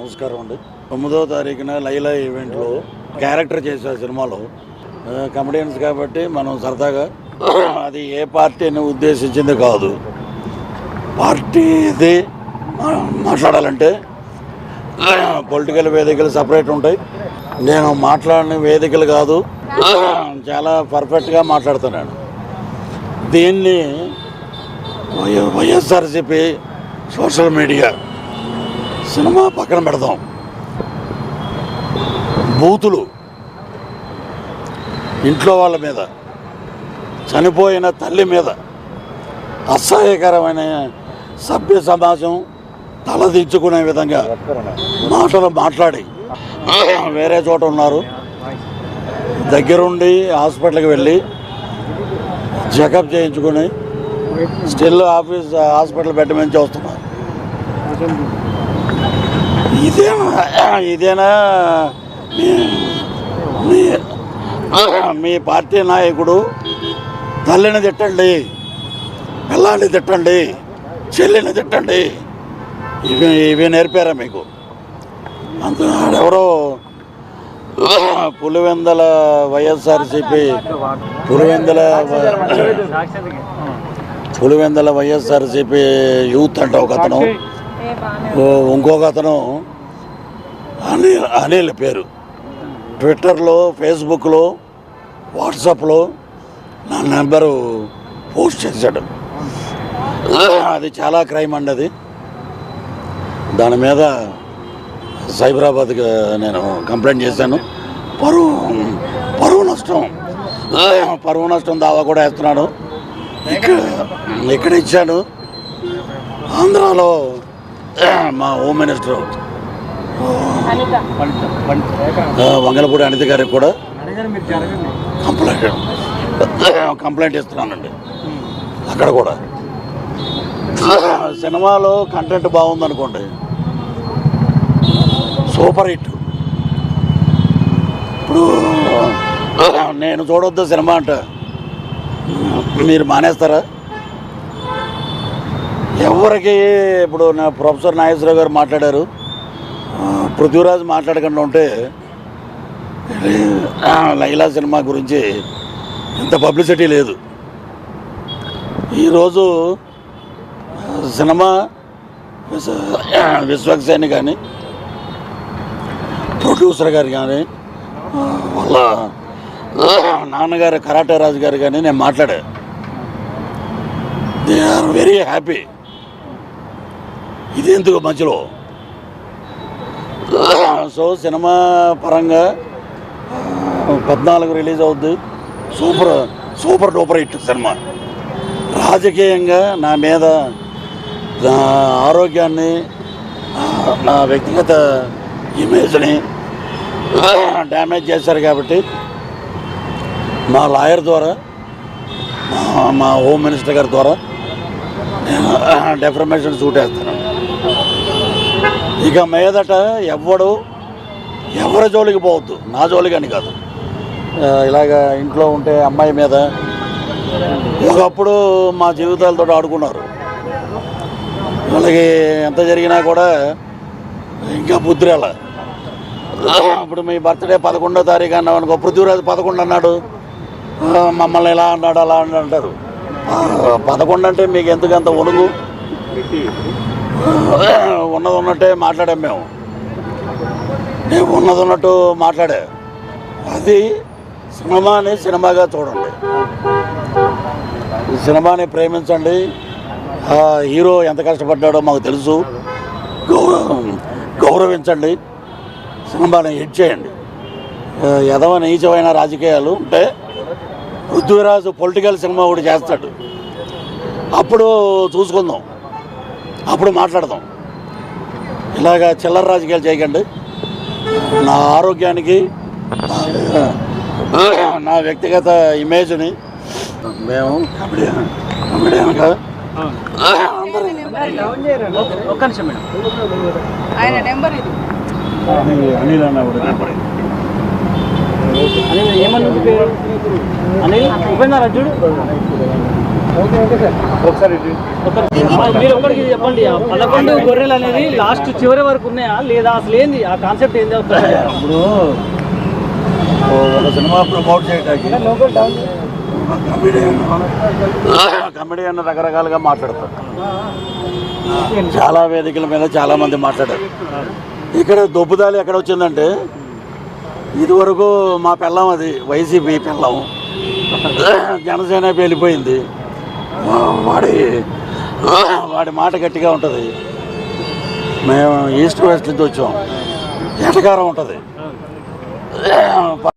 నమస్కారం అండి. 9వ తారీఖున లైలా ఈవెంట్లో క్యారెక్టర్ చేసే సినిమాలో కమెడియన్స్ కాబట్టి మనం సరదాగా అది ఏ పార్టీని ఉద్దేశించింది కాదు. పార్టీది మాట్లాడాలంటే పొలిటికల్ వేదికలు సపరేట్ ఉంటాయి. నేను మాట్లాడిన వేదికలు కాదు, చాలా పర్ఫెక్ట్గా మాట్లాడుతున్నాను. దీన్ని వైఎస్ఆర్సీపీ సోషల్ మీడియా సినిమా పక్కన పెడదాం. బూతులు ఇంట్లో వాళ్ళ మీద, చనిపోయిన తల్లి మీద అసహ్యకరమైన సభ్య సమాజం తలదించుకునే విధంగా మాటలు మాట్లాడి వేరే చోట ఉన్నారు. దగ్గరుండి హాస్పిటల్కి వెళ్ళి చెకప్ చేయించుకుని స్టిల్ హాస్పిటల్ బెడ్ నుంచి వస్తున్నారు. ఇదేనా మీ పార్టీ నాయకుడు? తల్లిని తిట్టండి, పిల్లాన్ని తిట్టండి, చెల్లిని తిట్టండి, ఇవి నేర్పారా మీకు? అంత ఎవరో పులివెందల వైఎస్ఆర్సీపీ పులివెందల వైఎస్ఆర్సీపీ యూత్ అంటే ఒక అతను, ఇంకొక అతను అనిల్ పేరు ట్విట్టర్లో, ఫేస్బుక్లో, వాట్సాప్లో నా నెంబరు పోస్ట్ చేశాడు. అది చాలా క్రైమ్ అండి. అది దాని మీద సైబరాబాద్కి నేను కంప్లైంట్ చేశాను. పరువు నష్టం దావా కూడా వేస్తున్నాడు. ఇక్కడ ఇచ్చాను. ఆంధ్రాలో మా హోమ్ మినిస్టర్ వంగలపూడి అనిత గారికి కూడా కంప్లైంట్ ఇస్తున్నానండి. అక్కడ కూడా సినిమాలో కంటెంట్ బాగుందనుకోండి, సూపర్ హిట్. ఇప్పుడు నేను చూడొద్దు సినిమా అంటే మీరు మానేస్తారా? ఎవరికి ఇప్పుడు నా ప్రొఫెసర్ నాగేశ్వరరావు గారు మాట్లాడారు, పృథ్వీరాజ్ మాట్లాడకుండా ఉంటే లైలా సినిమా గురించి ఇంత పబ్లిసిటీ లేదు. ఈరోజు సినిమా విశ్వక్సేని కానీ, ప్రొడ్యూసర్ గారు కానీ, వాళ్ళ నాన్నగారు కరాటే రాజు గారు కానీ నేను మాట్లాడా. They are very happy. ఇది ఎందుకు మధ్యలో? సో సినిమా పరంగా 14 రిలీజ్ అవుద్ది. Super duper hit cinema. రాజకీయంగా నా మీద, నా ఆరోగ్యాన్ని, నా వ్యక్తిగత ఇమేజ్ని డ్యామేజ్ చేశారు కాబట్టి మా లాయర్ ద్వారా, మా హోమ్ మినిస్టర్ గారి ద్వారా నేను డెఫర్మేషన్ సూట్ వేస్తున్నాను. ఇక మీదట ఎవరి జోలికి పోవద్దు, నా జోలికి అని కాదు. ఇలాగ ఇంట్లో ఉంటే అమ్మాయి మీద ఒకప్పుడు మా జీవితాలతో ఆడుకున్నారు. వాళ్ళకి ఎంత జరిగినా కూడా ఇంకా బుద్ధి రాల. ఇప్పుడు మీ బర్త్డే 11వ తారీఖు అన్నావు అనుకో, పృథ్వీరాజు 11 అన్నాడు, మమ్మల్ని ఇలా అన్నాడు అలా అని అంటారు. 11 అంటే మీకు ఎందుకంత ఒలుగు? ఉన్నట్టే మాట్లాడాం మేము. నేను ఉన్నట్టు మాట్లాడా. అది సినిమాని సినిమాగా చూడండి, సినిమాని ప్రేమించండి. హీరో ఎంత కష్టపడ్డాడో మాకు తెలుసు. గౌరవించండి, సినిమాని హిట్ చేయండి. ఎదవ నీచమైన రాజకీయాలు ఉంటే పృథ్వీరాజు పొలిటికల్ సినిమా ఒకటి చేస్తాడు, అప్పుడు చూసుకుందాం, అప్పుడు మాట్లాడదాం. ఇలాగా చిల్లర రాజకీయాలు చేయకండి. నా ఆరోగ్యానికి, నా వ్యక్తిగత ఇమేజ్ని మేము కమెడియన్గా అనిల్ అన్న కూడా నెంబర్ ఏమన్నా ఉపేంద్ర చూడు మీరు ఒక్కడికి చెప్పండి, 11 గొర్రెలు అనేది లాస్ట్ చివరి వరకు ఉన్నాయా లేదా, అసలు ఏంది ఆ కాన్సెప్ట్ ఏంది? ఇప్పుడు ఒక సినిమా ప్రమోట్ చేయడానికి కమెడియన్ రకరకాలుగా మాట్లాడతారు. చాలా వేదికల మీద చాలా మంది మాట్లాడారు. ఇక్కడ దొబ్బుదాలి ఎక్కడ వచ్చిందంటే, ఇదివరకు మా పెళ్ళం అది వైసీపీ పెళ్ళం, జనసేన వెళ్ళిపోయింది. వాడి మాట గట్టిగా ఉంటుంది. మేము ఈస్ట్ వెస్ట్ నుంచి వచ్చాం, ఎటకారం ఉంటుంది.